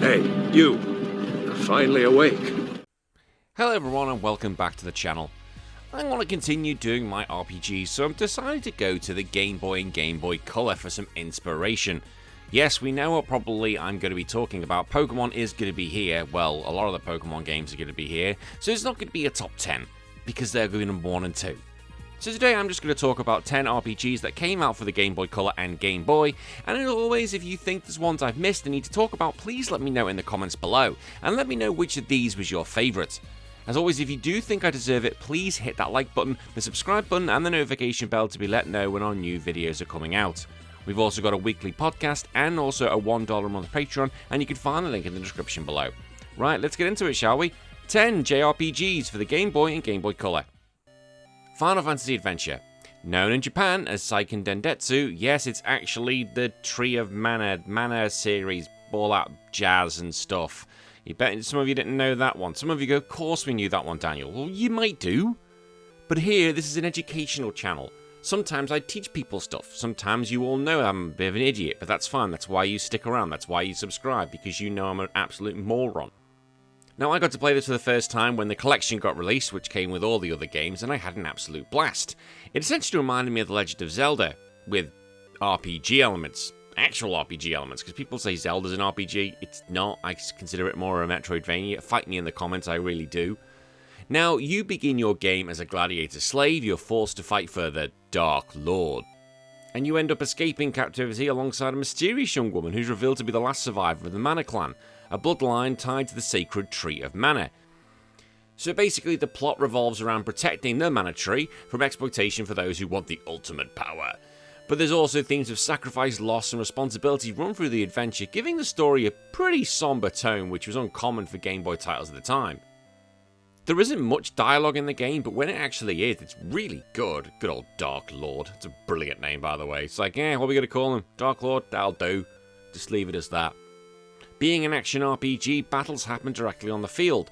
Hey, you. You're finally awake. Hello everyone and welcome back to the channel. I want to continue doing my RPGs, so I've decided to go to the Game Boy and Game Boy Color for some inspiration. Yes, we know what probably I'm going to be talking about. Pokémon is going to be here. Well, a lot of the Pokémon games are going to be here, so it's not going to be a top 10, because they're going number 1 and 2. So today I'm just going to talk about 10 RPGs that came out for the Game Boy Color and Game Boy, and as always, if you think there's ones I've missed and need to talk about, please let me know in the comments below, and let me know which of these was your favourite. As always, if you do think I deserve it, please hit that like button, the subscribe button, and the notification bell to be let know when our new videos are coming out. We've also got a weekly podcast and also a $1 a month Patreon, and you can find the link in the description below. Right, let's get into it, shall we? 10 JRPGs for the Game Boy and Game Boy Color. Final Fantasy Adventure. Known in Japan as Seiken Densetsu, yes, it's actually the Tree of Mana series, all that jazz and stuff. You bet some of you didn't know that one. Some of you go, of course we knew that one, Daniel. Well, you might do. But here, this is an educational channel. Sometimes I teach people stuff. Sometimes you all know I'm a bit of an idiot, but that's fine. That's why you stick around. That's why you subscribe, because you know I'm an absolute moron. Now, I got to play this for the first time when the collection got released, which came with all the other games, and I had an absolute blast. It essentially reminded me of The Legend of Zelda, with RPG elements. Actual RPG elements, because people say Zelda's an RPG. It's not. I consider it more a Metroidvania. Fight me in the comments, I really do. Now, you begin your game as a gladiator slave. You're forced to fight for the Dark Lord. And you end up escaping captivity alongside a mysterious young woman who's revealed to be the last survivor of the Mana clan, a bloodline tied to the sacred Tree of Mana. So basically, the plot revolves around protecting the Mana Tree from exploitation for those who want the ultimate power. But there's also themes of sacrifice, loss, and responsibility run through the adventure, giving the story a pretty somber tone, which was uncommon for Game Boy titles at the time. There isn't much dialogue in the game, but when it actually is, it's really good. Good old Dark Lord. It's a brilliant name, by the way. It's like, what are we going to call him? Dark Lord? That'll do. Just leave it as that. Being an action RPG, battles happen directly on the field.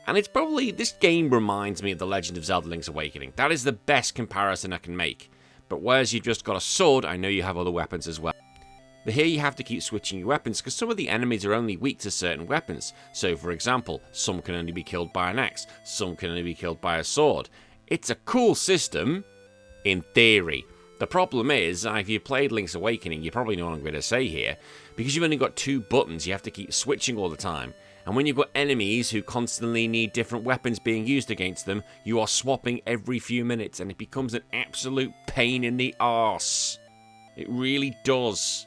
And it's probably, this game reminds me of The Legend of Zelda Link's Awakening. That is the best comparison I can make. But whereas you've just got a sword, I know you have other weapons as well. But here you have to keep switching your weapons, because some of the enemies are only weak to certain weapons. So for example, some can only be killed by an axe, some can only be killed by a sword. It's a cool system, in theory. The problem is, if you've played Link's Awakening, you probably know what I'm going to say here, because you've only got 2 buttons, you have to keep switching all the time. And when you've got enemies who constantly need different weapons being used against them, you are swapping every few minutes, and it becomes an absolute pain in the arse. It really does.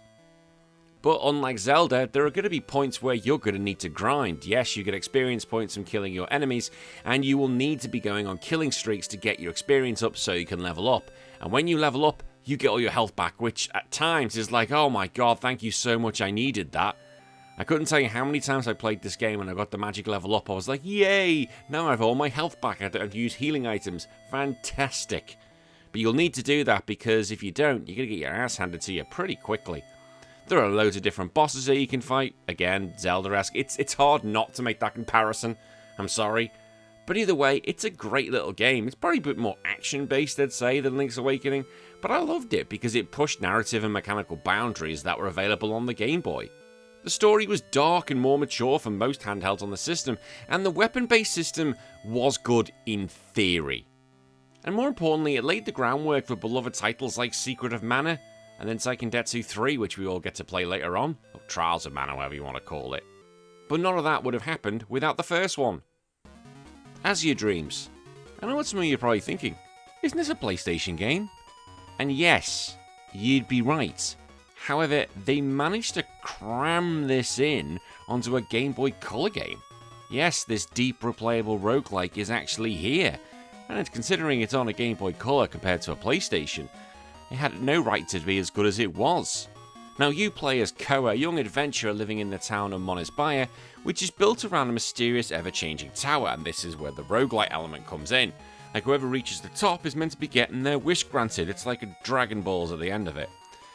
But unlike Zelda, there are going to be points where you're going to need to grind. Yes, you get experience points from killing your enemies, and you will need to be going on killing streaks to get your experience up so you can level up. And when you level up, you get all your health back, which at times is like, oh my god, thank you so much, I needed that. I couldn't tell you how many times I played this game and I got the magic level up. I was like, yay! Now I have all my health back. I don't have to use healing items. Fantastic. But you'll need to do that, because if you don't, you're going to get your ass handed to you pretty quickly. There are loads of different bosses that you can fight. Again, Zelda-esque. It's hard not to make that comparison. I'm sorry. But either way, it's a great little game. It's probably a bit more action-based, I'd say, than Link's Awakening. But I loved it because it pushed narrative and mechanical boundaries that were available on the Game Boy. The story was dark and more mature for most handhelds on the system, and the weapon-based system was good in theory. And more importantly, it laid the groundwork for beloved titles like Secret of Mana, and then Seiken Densetsu 3, which we all get to play later on, or Trials of Mana, whatever you want to call it. But none of that would have happened without the first one. Azure Dreams. I know what some of you are probably thinking. Isn't this a PlayStation game? And yes, you'd be right. However, they managed to cram this in onto a Game Boy Color game. Yes, this deep replayable roguelike is actually here, and considering it's on a Game Boy Color compared to a PlayStation, it had no right to be as good as it was. Now you play as Koa, a young adventurer living in the town of Monisbaya, which is built around a mysterious ever-changing tower, and this is where the roguelite element comes in. Like whoever reaches the top is meant to be getting their wish granted. It's like a Dragon Balls at the end of it.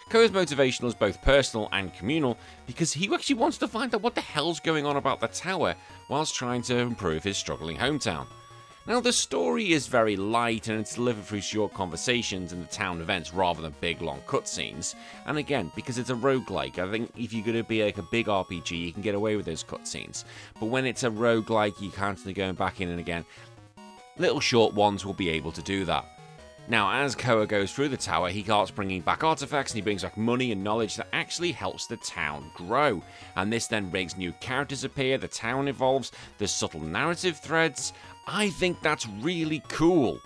Koa's motivation is both personal and communal, because he actually wants to find out what the hell's going on about the tower whilst trying to improve his struggling hometown. Now, the story is very light and it's delivered through short conversations and the town events rather than big long cutscenes. And again, because it's a roguelike, I think if you're going to be like a big RPG, you can get away with those cutscenes. But when it's a roguelike, you constantly going back in and again, little short ones will be able to do that. Now, as Koa goes through the tower, he starts bringing back artifacts and he brings back money and knowledge that actually helps the town grow. And this then makes new characters appear, the town evolves, there's subtle narrative threads. I think that's really cool.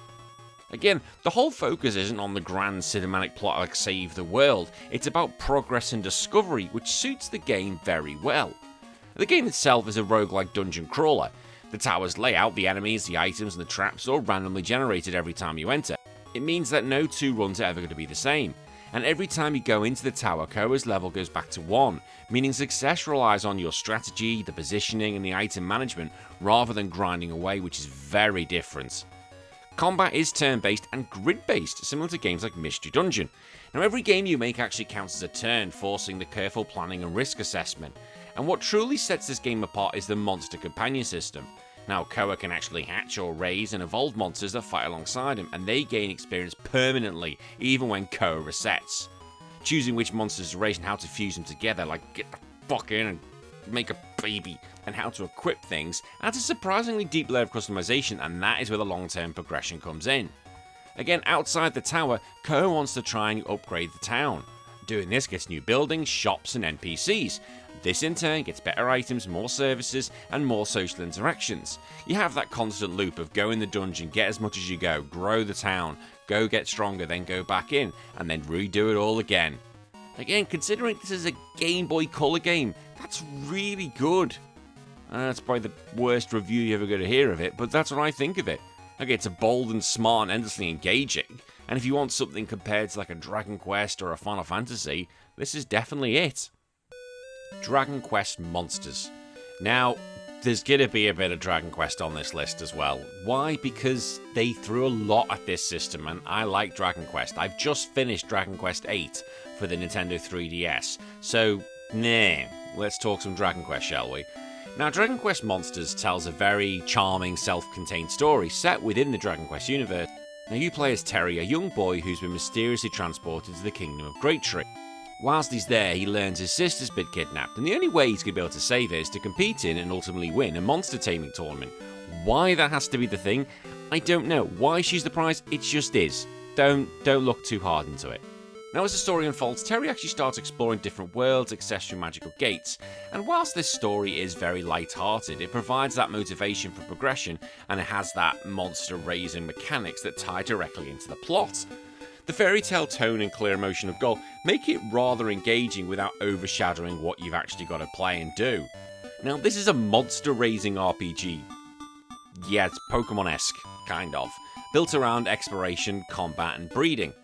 Again, the whole focus isn't on the grand cinematic plot like save the world, it's about progress and discovery, which suits the game very well. The game itself is a roguelike dungeon crawler. The tower's layout, the enemies, the items and the traps are all randomly generated every time you enter. It means that no two runs are ever going to be the same, and every time you go into the tower, Koa's level goes back to 1, meaning success relies on your strategy, the positioning and the item management rather than grinding away, which is very different. Combat is turn-based and grid-based, similar to games like Mystery Dungeon. Now, every game you make actually counts as a turn, forcing the careful planning and risk assessment, and what truly sets this game apart is the monster companion system. Now, Koa can actually hatch or raise and evolve monsters that fight alongside him, and they gain experience permanently, even when Koa resets. Choosing which monsters to raise and how to fuse them together, like get the fuck in and make a baby, and how to equip things, adds a surprisingly deep layer of customization, and that is where the long-term progression comes in. Again, outside the tower, Koa wants to try and upgrade the town. Doing this gets new buildings, shops, and NPCs. This in turn gets better items, more services, and more social interactions. You have that constant loop of go in the dungeon, get as much as you go, grow the town, go get stronger, then go back in, and then redo it all again. Again, considering this is a Game Boy Color game, that's really good. That's probably the worst review you're ever going to hear of it, but that's what I think of it. Okay, it's a bold and smart and endlessly engaging, and if you want something compared to like a Dragon Quest or a Final Fantasy, this is definitely it. Dragon Quest Monsters. Now, there's gonna be a bit of Dragon Quest on this list as well. Why? Because they threw a lot at this system, and I like Dragon Quest. I've just finished Dragon Quest 8 for the Nintendo 3DS, so let's talk some Dragon Quest, shall we? Now, Dragon Quest Monsters tells a very charming, self-contained story set within the Dragon Quest universe. Now, you play as Terry, a young boy who's been mysteriously transported to the Kingdom of Great Tree. Whilst he's there, he learns his sister's been kidnapped, and the only way he's going to be able to save her is to compete in and ultimately win a monster taming tournament. Why that has to be the thing, I don't know. Why she's the prize, it just is. Don't look too hard into it. Now, as the story unfolds, Terry actually starts exploring different worlds, access through magical gates, and whilst this story is very light-hearted, it provides that motivation for progression, and it has that monster-raising mechanics that tie directly into the plot. The fairy tale tone and clear emotion of goal make it rather engaging without overshadowing what you've actually got to play and do. Now, this is a monster-raising RPG. Yeah, it's Pokémon-esque, kind of, built around exploration, combat, and breeding.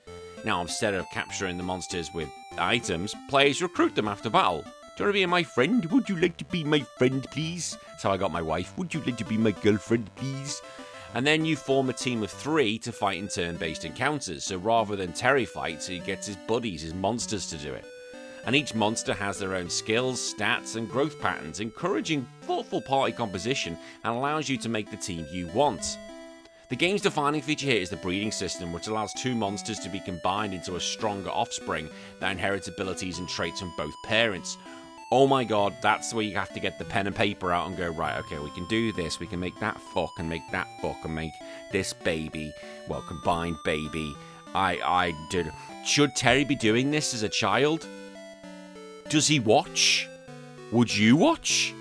Now, instead of capturing the monsters with items, players recruit them after battle. Do you want to be my friend? Would you like to be my friend, please? That's how I got my wife. Would you like to be my girlfriend, please? And then you form a team of 3 to fight in turn-based encounters, so rather than Terry fights, he gets his buddies, his monsters to do it. And each monster has their own skills, stats, and growth patterns, encouraging thoughtful party composition and allows you to make the team you want. The game's defining feature here is the breeding system, which allows 2 monsters to be combined into a stronger offspring that inherits abilities and traits from both parents. Oh my god, that's where you have to get the pen and paper out and go, right, okay, we can do this, we can make that fuck and make that fuck and make this baby, well, combined baby. I did. Should Terry be doing this as a child? Does he watch? Would you watch?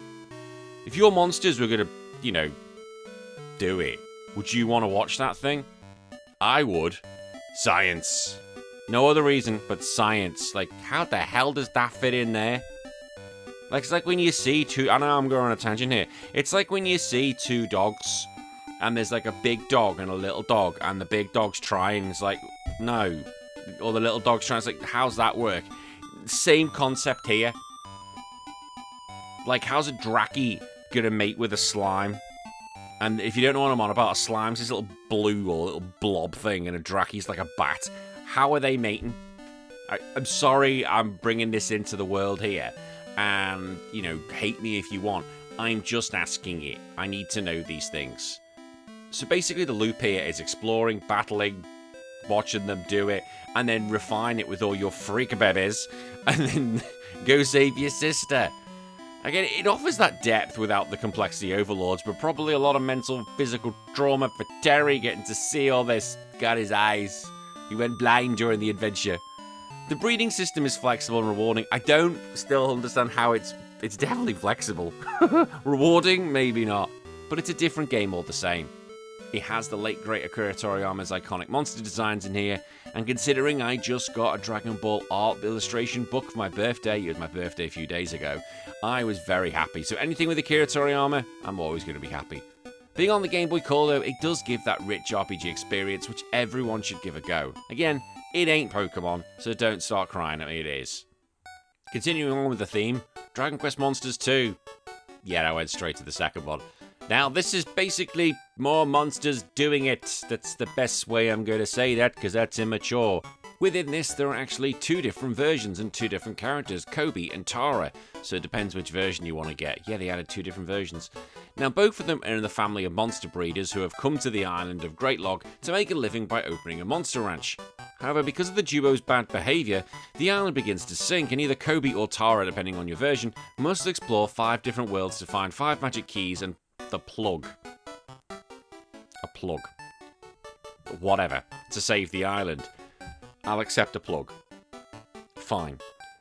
If your monsters were gonna, do it, would you want to watch that thing? I would. Science. No other reason but science. Like, how the hell does that fit in there? Like, it's like when you see I know I'm going on a tangent here. It's like when you see 2 dogs, and there's like a big dog and a little dog, and the big dog's trying, it's like, no. Or the little dog's trying, it's like, how's that work? Same concept here. Like, how's a Draki gonna mate with a slime? And if you don't know what I'm on about, a slime's this little blue or little blob thing, and a Draki's like a bat. How are they mating? I'm sorry I'm bringing this into the world here. And, hate me if you want. I'm just asking it. I need to know these things. So basically the loop here is exploring, battling, watching them do it, and then refine it with all your freak babies, and then go save your sister. Again, it offers that depth without the complexity overloads, but probably a lot of mental, physical trauma for Terry getting to see all this. Got his eyes. He went blind during the adventure. The breeding system is flexible and rewarding. I don't still understand how it's definitely flexible. Rewarding? Maybe not. But it's a different game all the same. It has the late great Akira Toriyama's iconic monster designs in here, and considering I just got a Dragon Ball art illustration book for my birthday, it was my birthday a few days ago, I was very happy. So anything with Akira Toriyama, I'm always going to be happy. Being on the Game Boy Color though, it does give that rich RPG experience which everyone should give a go. Again, it ain't Pokemon, so don't start crying at me, it is. Continuing on with the theme, Dragon Quest Monsters 2. Yeah, I went straight to the second one. Now, this is basically more monsters doing it. That's the best way I'm going to say that, because that's immature. Within this, there are actually 2 different versions and 2 different characters, Kobe and Tara. So it depends which version you want to get. Yeah, they added 2 different versions. Now, both of them are in the family of monster breeders who have come to the island of Great Log to make a living by opening a monster ranch. However, because of the duo's bad behaviour, the island begins to sink, and either Kobe or Tara, depending on your version, must explore 5 different worlds to find 5 magic keys and the plug. A plug. Whatever. To save the island. I'll accept a plug. Fine.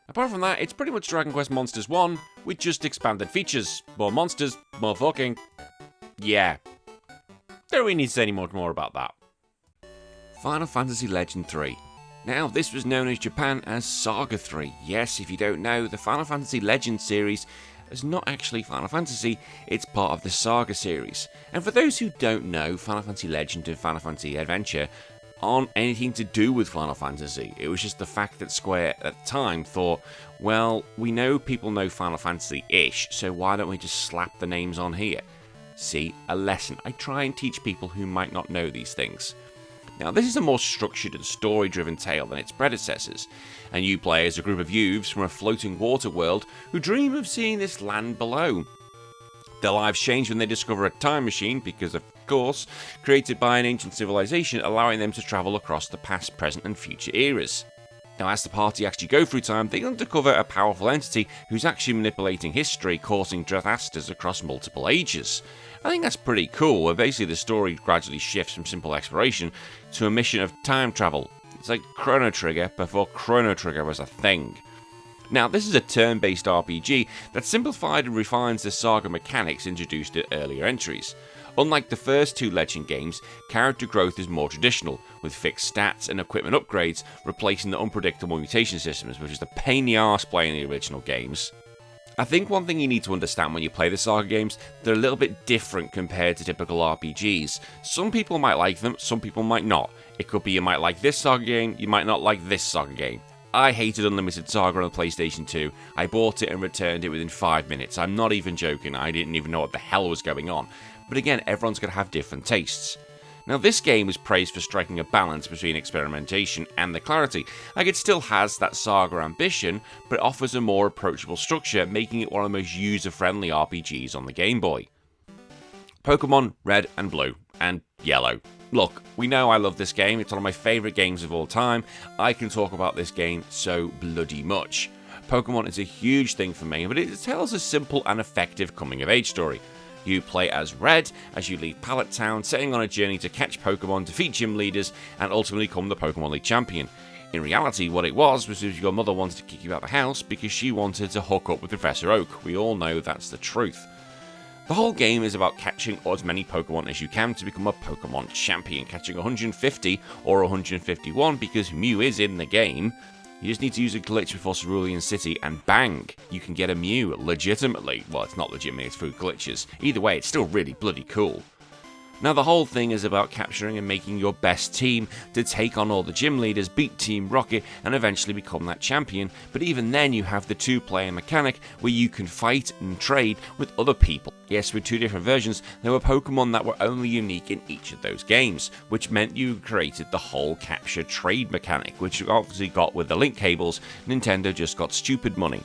Apart from that, it's pretty much Dragon Quest Monsters 1 with just expanded features. More monsters, more fucking. Yeah. Don't really need to say any much more about that. Final Fantasy Legend 3. Now, this was known in Japan as Saga 3. Yes, if you don't know, the Final Fantasy Legend series is not actually Final Fantasy, it's part of the Saga series. And for those who don't know, Final Fantasy Legend and Final Fantasy Adventure aren't anything to do with Final Fantasy. It was just the fact that Square at the time thought, well, we know people know Final Fantasy-ish, so why don't we just slap the names on here? See, a lesson. I try and teach people who might not know these things. Now, this is a more structured and story-driven tale than its predecessors, and you play as a group of youths from a floating water world who dream of seeing this land below. Their lives change when they discover a time machine, because of course, created by an ancient civilization, allowing them to travel across the past, present and future eras. Now, as the party actually go through time, they uncover a powerful entity who's actually manipulating history, causing disasters across multiple ages. I think that's pretty cool, where basically the story gradually shifts from simple exploration to a mission of time travel. It's like Chrono Trigger before Chrono Trigger was a thing. Now, this is a turn-based RPG that simplified and refines the Saga mechanics introduced in earlier entries. Unlike the first 2 Legend games, character growth is more traditional, with fixed stats and equipment upgrades replacing the unpredictable mutation systems, which is the pain in the arse playing the original games. I think one thing you need to understand when you play the Saga games, they're a little bit different compared to typical RPGs. Some people might like them, some people might not. It could be you might like this Saga game, you might not like this Saga game. I hated Unlimited Saga on the PlayStation 2. I bought it and returned it within 5 minutes. I'm not even joking, I didn't even know what the hell was going on. But again, everyone's going to have different tastes. Now, this game is praised for striking a balance between experimentation and the clarity. Like, it still has that Saga ambition, but offers a more approachable structure, making it one of the most user-friendly RPGs on the Game Boy. Pokémon Red and Blue, and Yellow. Look, we know I love this game, it's one of my favourite games of all time. I can talk about this game so bloody much. Pokémon is a huge thing for me, but it tells a simple and effective coming-of-age story. You play as Red as you leave Pallet Town, setting on a journey to catch Pokemon, defeat gym leaders, and ultimately become the Pokemon League champion. In reality, what it was your mother wanted to kick you out of the house because she wanted to hook up with Professor Oak. We all know that's the truth. The whole game is about catching as many Pokemon as you can to become a Pokemon champion, catching 150 or 151 because Mew is in the game. You just need to use a glitch before Cerulean City and bang, you can get a Mew legitimately. Well, it's not legitimately, it's through glitches. Either way, it's still really bloody cool. Now, the whole thing is about capturing and making your best team to take on all the gym leaders, beat Team Rocket, and eventually become that champion. But even then, you have the 2-player mechanic where you can fight and trade with other people. Yes, with 2 different versions, there were Pokemon that were only unique in each of those games, which meant you created the whole capture trade mechanic, which you obviously got with the link cables. Nintendo just got stupid money.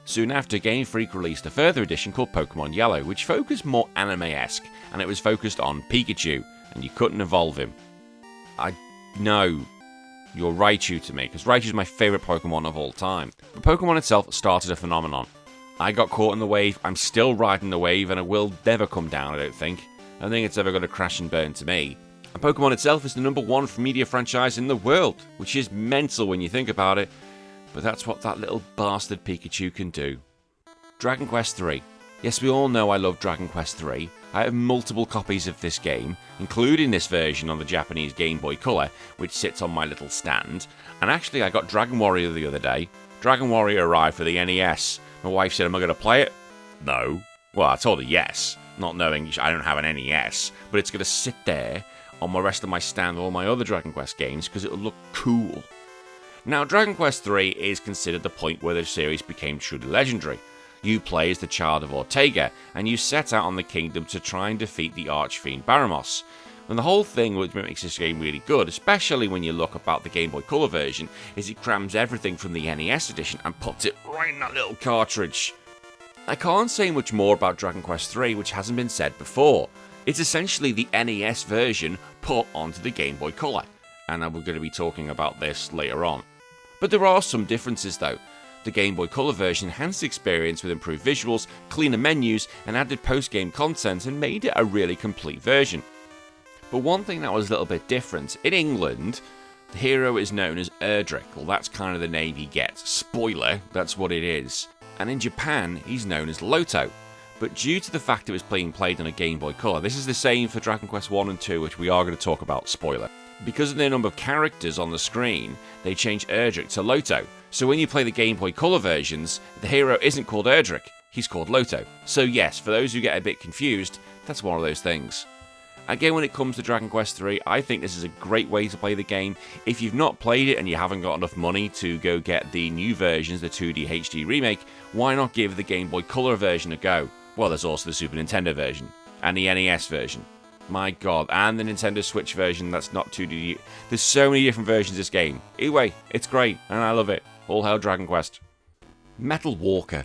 Soon after, Game Freak released a further edition called Pokémon Yellow, which focused more anime-esque, and it was focused on Pikachu, and you couldn't evolve him. No, you're Raichu to me, because Raichu is my favourite Pokemon of all time. But Pokemon itself started a phenomenon. I got caught in the wave, I'm still riding the wave, and it will never come down, I don't think. I don't think it's ever going to crash and burn to me. And Pokemon itself is the #1 media franchise in the world, which is mental when you think about it, but that's what that little bastard Pikachu can do. Dragon Quest III. Yes, we all know I love Dragon Quest III. I have multiple copies of this game, including this version on the Japanese Game Boy Color, which sits on my little stand. And actually, I got Dragon Warrior the other day. Dragon Warrior arrived for the NES. My wife said, am I going to play it? No. Well, I told her yes, not knowing I don't have an NES, but it's going to sit there on the rest of my stand with all my other Dragon Quest games because it will look cool. Now, Dragon Quest III is considered the point where the series became truly legendary. You play as the child of Ortega, and you set out on the kingdom to try and defeat the archfiend Baramos. And the whole thing which makes this game really good, especially when you look about the Game Boy Color version, is it crams everything from the NES edition and puts it right in that little cartridge. I can't say much more about Dragon Quest III, which hasn't been said before. It's essentially the NES version put onto the Game Boy Color, and we're going to be talking about this later on. But there are some differences though. The Game Boy Color version enhanced the experience with improved visuals, cleaner menus, and added post-game content and made it a really complete version. But one thing that was a little bit different, in England, the hero is known as Erdrick. Well, that's kind of the name he gets. Spoiler, that's what it is. And in Japan, he's known as Loto. But due to the fact it was being played on a Game Boy Color, this is the same for Dragon Quest 1 and 2, which we are going to talk about, spoiler. Because of the number of characters on the screen, they changed Erdrick to Loto. So when you play the Game Boy Color versions, the hero isn't called Erdrick, he's called Loto. So yes, for those who get a bit confused, that's one of those things. Again, when it comes to Dragon Quest III, I think this is a great way to play the game. If you've not played it and you haven't got enough money to go get the new versions, the 2D HD remake, why not give the Game Boy Color version a go? Well, there's also the Super Nintendo version, and the NES version. My god, and the Nintendo Switch version that's not 2D. There's so many different versions of this game. Either way, it's great, and I love it. All hail Dragon Quest. Metal Walker.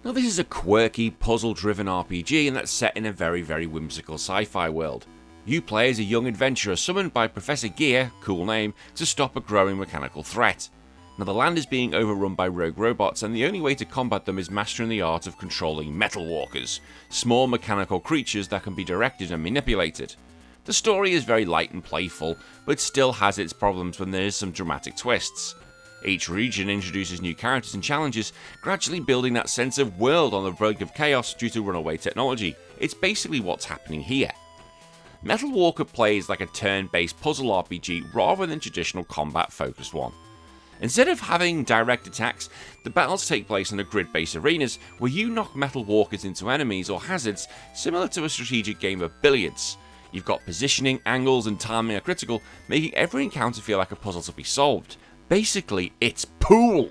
Now this is a quirky, puzzle-driven RPG, and that's set in a very, very whimsical sci-fi world. You play as a young adventurer summoned by Professor Gear, cool name, to stop a growing mechanical threat. Now the land is being overrun by rogue robots, and the only way to combat them is mastering the art of controlling Metal Walkers, small mechanical creatures that can be directed and manipulated. The story is very light and playful, but still has its problems when there is some dramatic twists. Each region introduces new characters and challenges, gradually building that sense of world on the brink of chaos due to runaway technology. It's basically what's happening here. Metal Walker plays like a turn-based puzzle RPG rather than traditional combat-focused one. Instead of having direct attacks, the battles take place in a grid-based arenas where you knock Metal Walkers into enemies or hazards similar to a strategic game of billiards. You've got positioning, angles, and timing are critical, making every encounter feel like a puzzle to be solved. Basically, it's pool!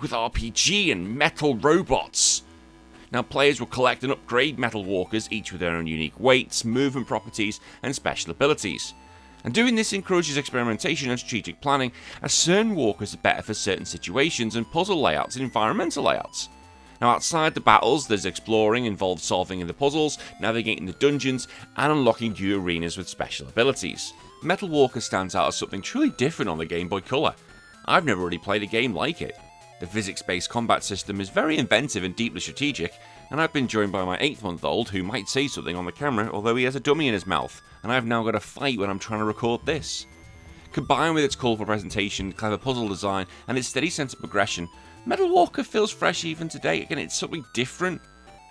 With RPG and metal robots! Now players will collect and upgrade Metal Walkers, each with their own unique weights, movement properties, and special abilities. And doing this encourages experimentation and strategic planning, as certain walkers are better for certain situations and puzzle layouts and environmental layouts. Now outside the battles, there's exploring, involved solving in the puzzles, navigating the dungeons, and unlocking new arenas with special abilities. Metal Walker stands out as something truly different on the Game Boy Color. I've never really played a game like it. The physics-based combat system is very inventive and deeply strategic, and I've been joined by my 8-month-old who might say something on the camera although he has a dummy in his mouth, and I've now got to fight when I'm trying to record this. Combined with its colourful presentation, clever puzzle design, and its steady sense of progression, Metal Walker feels fresh even today. Again, it's something different.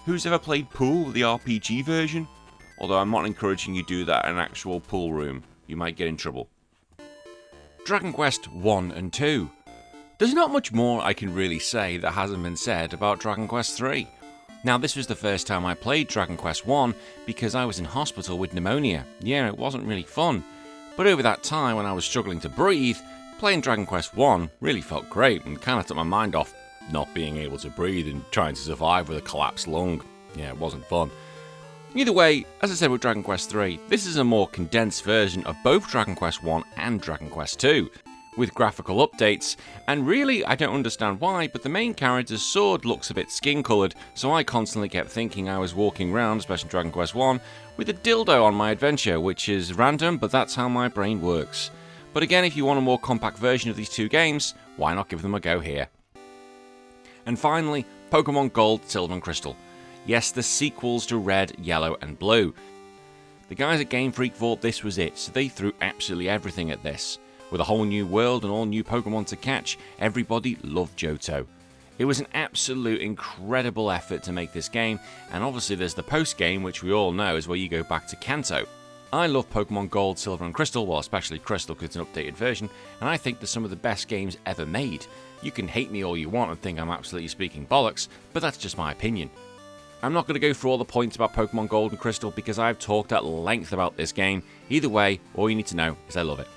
Who's ever played Pool, the RPG version? Although I'm not encouraging you to do that in an actual pool room. You might get in trouble. Dragon Quest 1 and 2. There's not much more I can really say that hasn't been said about Dragon Quest 3. Now this was the first time I played Dragon Quest 1 because I was in hospital with pneumonia. Yeah, it wasn't really fun. But over that time when I was struggling to breathe, playing Dragon Quest 1 really felt great and kind of took my mind off not being able to breathe and trying to survive with a collapsed lung. Yeah, it wasn't fun. Either way, as I said with Dragon Quest 3, this is a more condensed version of both Dragon Quest 1 and Dragon Quest 2, with graphical updates, and really I don't understand why, but the main character's sword looks a bit skin coloured, so I constantly kept thinking I was walking around, especially in Dragon Quest 1, with a dildo on my adventure, which is random, but that's how my brain works. But again, if you want a more compact version of these two games, why not give them a go here? And finally, Pokémon Gold, Silver and Crystal. Yes, the sequels to Red, Yellow and Blue. The guys at Game Freak thought this was it, so they threw absolutely everything at this. With a whole new world and all new Pokémon to catch, everybody loved Johto. It was an absolute incredible effort to make this game, and obviously there's the post-game, which we all know is where you go back to Kanto. I love Pokémon Gold, Silver and Crystal, well especially Crystal because it's an updated version, and I think they're some of the best games ever made. You can hate me all you want and think I'm absolutely speaking bollocks, but that's just my opinion. I'm not going to go through all the points about Pokémon Gold and Crystal because I've talked at length about this game. Either way, all you need to know is I love it.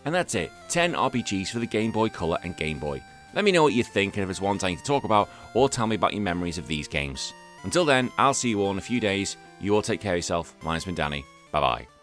And that's it, 10 RPGs for the Game Boy Color and Game Boy. Let me know what you think and if it's ones I need to talk about, or tell me about your memories of these games. Until then, I'll see you all in a few days. You all take care of yourself. My name's been Danny. Bye bye.